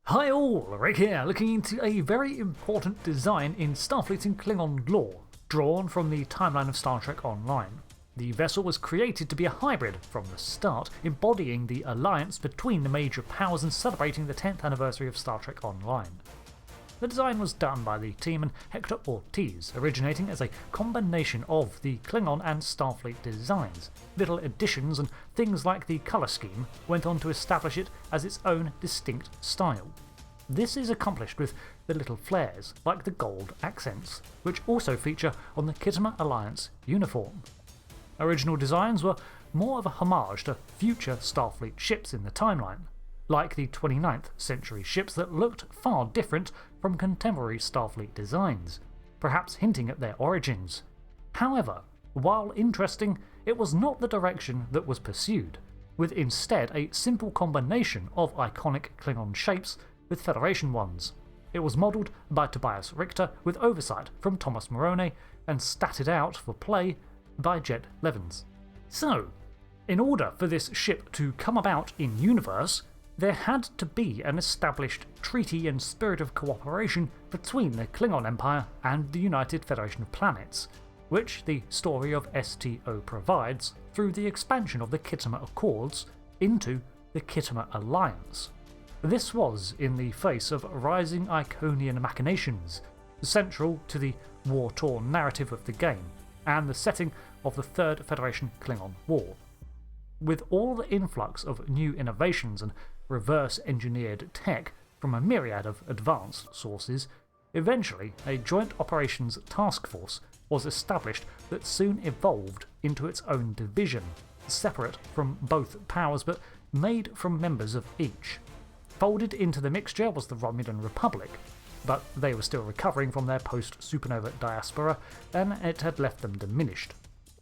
Hi all, Rick here, looking into a very important design in Starfleet and Klingon lore, drawn from the timeline of Star Trek Online. The vessel was created to be a hybrid from the start, embodying the alliance between the major powers and celebrating the 10th anniversary of Star Trek Online. The design was done by the team and Hector Ortiz, originating as a combination of the Klingon and Starfleet designs. Little additions and things like the colour scheme went on to establish it as its own distinct style. This is accomplished with the little flares, like the gold accents, which also feature on the Khitomer Alliance uniform. Original designs were more of a homage to future Starfleet ships in the timeline, like the 29th century ships that looked far different from contemporary Starfleet designs, perhaps hinting at their origins. However, while interesting, it was not the direction that was pursued, with instead a simple combination of iconic Klingon shapes with Federation ones. It was modelled by Tobias Richter with oversight from Thomas Morone and statted out for play by Jet Levins. So, in order for this ship to come about in universe, there had to be an established treaty and spirit of cooperation between the Klingon Empire and the United Federation of Planets, which the story of STO provides through the expansion of the Khitomer Accords into the Khitomer Alliance. This was in the face of rising Iconian machinations, central to the war-torn narrative of the game, and the setting of the Third Federation Klingon War. With all the influx of new innovations and reverse-engineered tech from a myriad of advanced sources, eventually a Joint Operations Task Force was established that soon evolved into its own division, separate from both powers but made from members of each. Folded into the mixture was the Romulan Republic, but they were still recovering from their post-supernova diaspora, and it had left them diminished.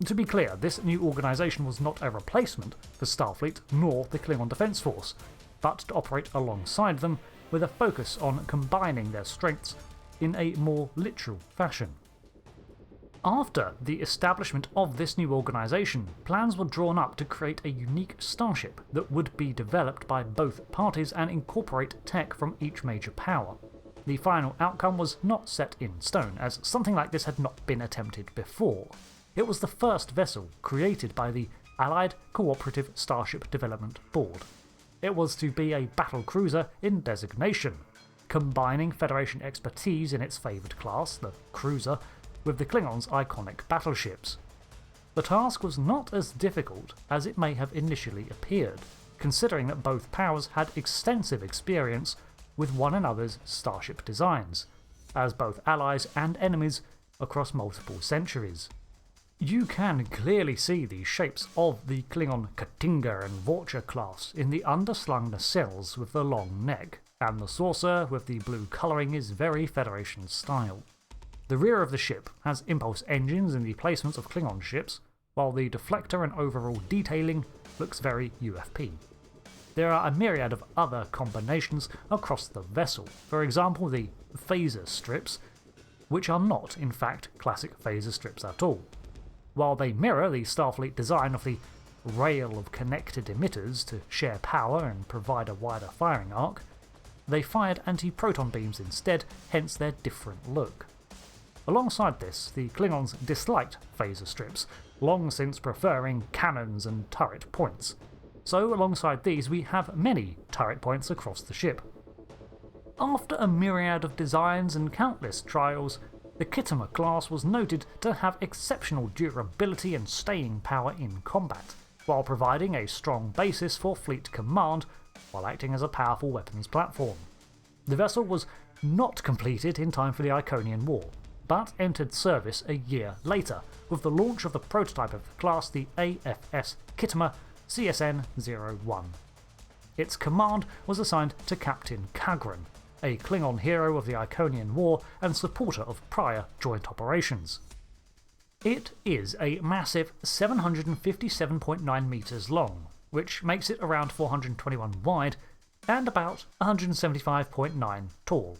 To be clear, this new organisation was not a replacement for Starfleet nor the Klingon Defence Force, but to operate alongside them with a focus on combining their strengths in a more literal fashion. After the establishment of this new organisation, plans were drawn up to create a unique starship that would be developed by both parties and incorporate tech from each major power. The final outcome was not set in stone, as something like this had not been attempted before. It was the first vessel created by the Allied Cooperative Starship Development Board. It was to be a battle cruiser in designation, combining Federation expertise in its favoured class, the cruiser, with the Klingons' iconic battleships. The task was not as difficult as it may have initially appeared, considering that both powers had extensive experience with one another's starship designs, as both allies and enemies across multiple centuries. You can clearly see the shapes of the Klingon Ktinga and Voyager class in the underslung nacelles with the long neck, and the saucer with the blue colouring is very Federation style. The rear of the ship has impulse engines in the placements of Klingon ships, while the deflector and overall detailing looks very UFP. There are a myriad of other combinations across the vessel, for example the phaser strips, which are not in fact classic phaser strips at all. While they mirror the Starfleet design of the rail of connected emitters to share power and provide a wider firing arc, they fired antiproton beams instead, hence their different look. Alongside this, the Klingons disliked phaser strips, long since preferring cannons and turret points. So alongside these we have many turret points across the ship. After a myriad of designs and countless trials, the Khitomer class was noted to have exceptional durability and staying power in combat, while providing a strong basis for fleet command while acting as a powerful weapons platform. The vessel was not completed in time for the Iconian War, but entered service a year later, with the launch of the prototype of the class, the AFS Khitomer CSN-01. Its command was assigned to Captain Kagran, a Klingon hero of the Iconian War and supporter of prior joint operations. It is a massive 757.9 metres long, which makes it around 421 wide and about 175.9 tall.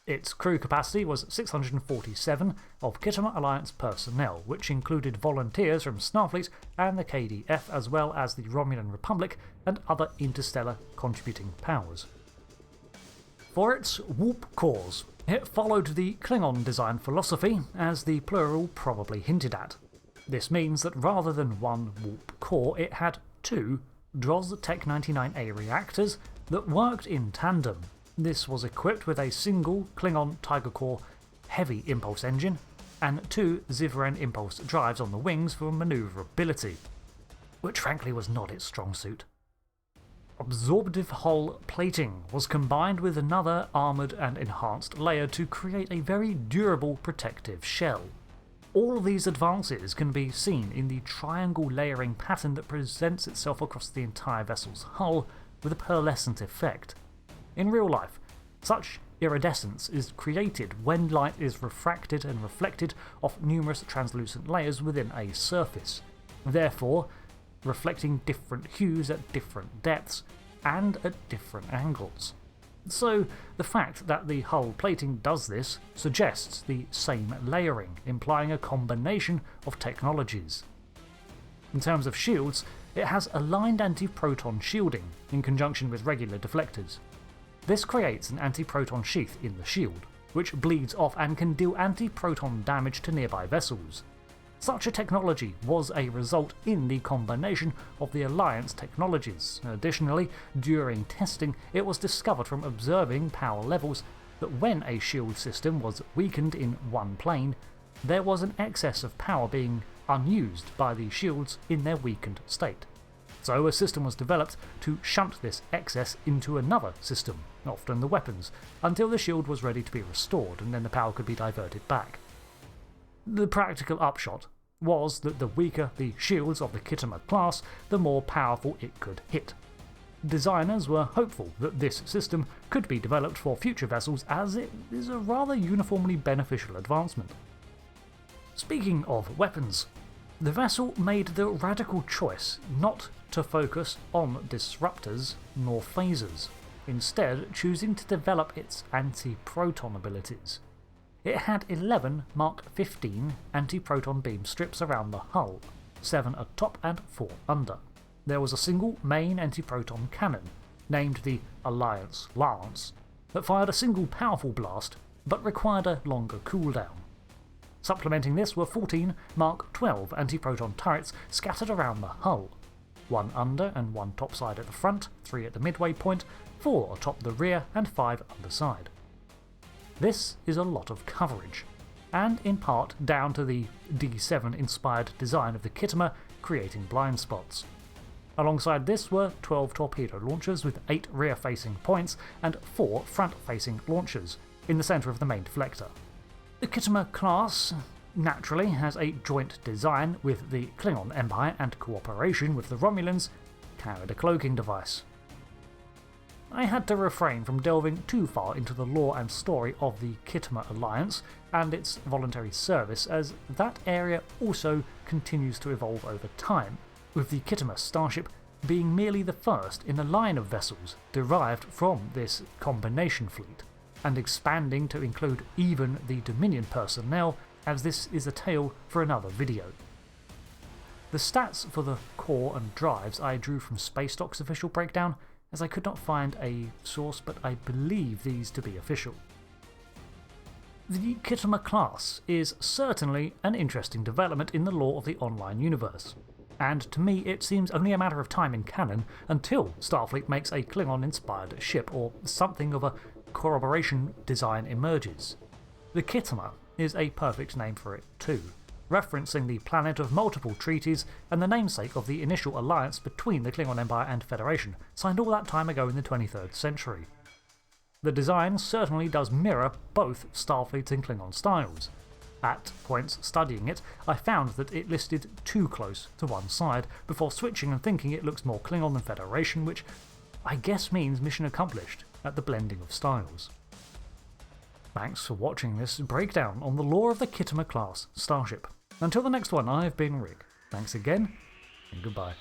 Its crew capacity was 647 of Khitomer Alliance personnel, which included volunteers from Starfleet and the KDF, as well as the Romulan Republic and other interstellar contributing powers. For its warp cores, it followed the Klingon design philosophy, as the plural probably hinted at. This means that rather than one warp core, it had two Droz Tech-99A reactors that worked in tandem. This was equipped with a single Klingon Tiger Core heavy impulse engine and two Zivren impulse drives on the wings for manoeuvrability, which frankly was not its strong suit. Absorptive hull plating was combined with another armoured and enhanced layer to create a very durable protective shell. All of these advances can be seen in the triangle layering pattern that presents itself across the entire vessel's hull with a pearlescent effect. In real life, such iridescence is created when light is refracted and reflected off numerous translucent layers within a surface, therefore reflecting different hues at different depths and at different angles. So the fact that the hull plating does this suggests the same layering, implying a combination of technologies. In terms of shields, it has aligned antiproton shielding in conjunction with regular deflectors. This creates an antiproton sheath in the shield, which bleeds off and can deal antiproton damage to nearby vessels. Such a technology was a result in the combination of the Alliance technologies. Additionally, during testing, it was discovered from observing power levels that when a shield system was weakened in one plane, there was an excess of power being unused by the shields in their weakened state. So a system was developed to shunt this excess into another system, often the weapons, until the shield was ready to be restored and then the power could be diverted back. The practical upshot was that the weaker the shields of the Khitomer class, the more powerful it could hit. Designers were hopeful that this system could be developed for future vessels, as it is a rather uniformly beneficial advancement. Speaking of weapons, the vessel made the radical choice not to focus on disruptors nor phasers, instead choosing to develop its anti-proton abilities. It had 11 Mark 15 anti-proton beam strips around the hull, 7 atop and 4 under. There was a single main anti-proton cannon, named the Alliance Lance, that fired a single powerful blast but required a longer cooldown. Supplementing this were 14 Mark 12 anti-proton turrets scattered around the hull, 1 under and 1 topside at the front, 3 at the midway point, 4 atop the rear and 5 underside. This is a lot of coverage, and in part down to the D7 inspired design of the Khitomer creating blind spots. Alongside this were 12 torpedo launchers with 8 rear-facing points and 4 front-facing launchers in the centre of the main deflector. The Khitomer class naturally has a joint design with the Klingon Empire, and cooperation with the Romulans carried a cloaking device. I had to refrain from delving too far into the lore and story of the Khitomer Alliance and its voluntary service, as that area also continues to evolve over time, with the Khitomer Starship being merely the first in a line of vessels derived from this combination fleet, and expanding to include even the Dominion personnel, as this is a tale for another video. The stats for the core and drives I drew from Space Dock's official breakdown, as I could not find a source, but I believe these to be official. The Khitomer class is certainly an interesting development in the lore of the online universe, and to me it seems only a matter of time in canon until Starfleet makes a Klingon-inspired ship, or something of a corroboration design emerges. The Khitomer is a perfect name for it too, referencing the planet of multiple treaties and the namesake of the initial alliance between the Klingon Empire and Federation, signed all that time ago in the 23rd century. The design certainly does mirror both Starfleet and Klingon styles. At points studying it, I found that it listed too close to one side, before switching and thinking it looks more Klingon than Federation, which I guess means mission accomplished at the blending of styles. Thanks for watching this breakdown on the lore of the Khitomer class Starship. Until the next one, I've been Rick. Thanks again, and goodbye.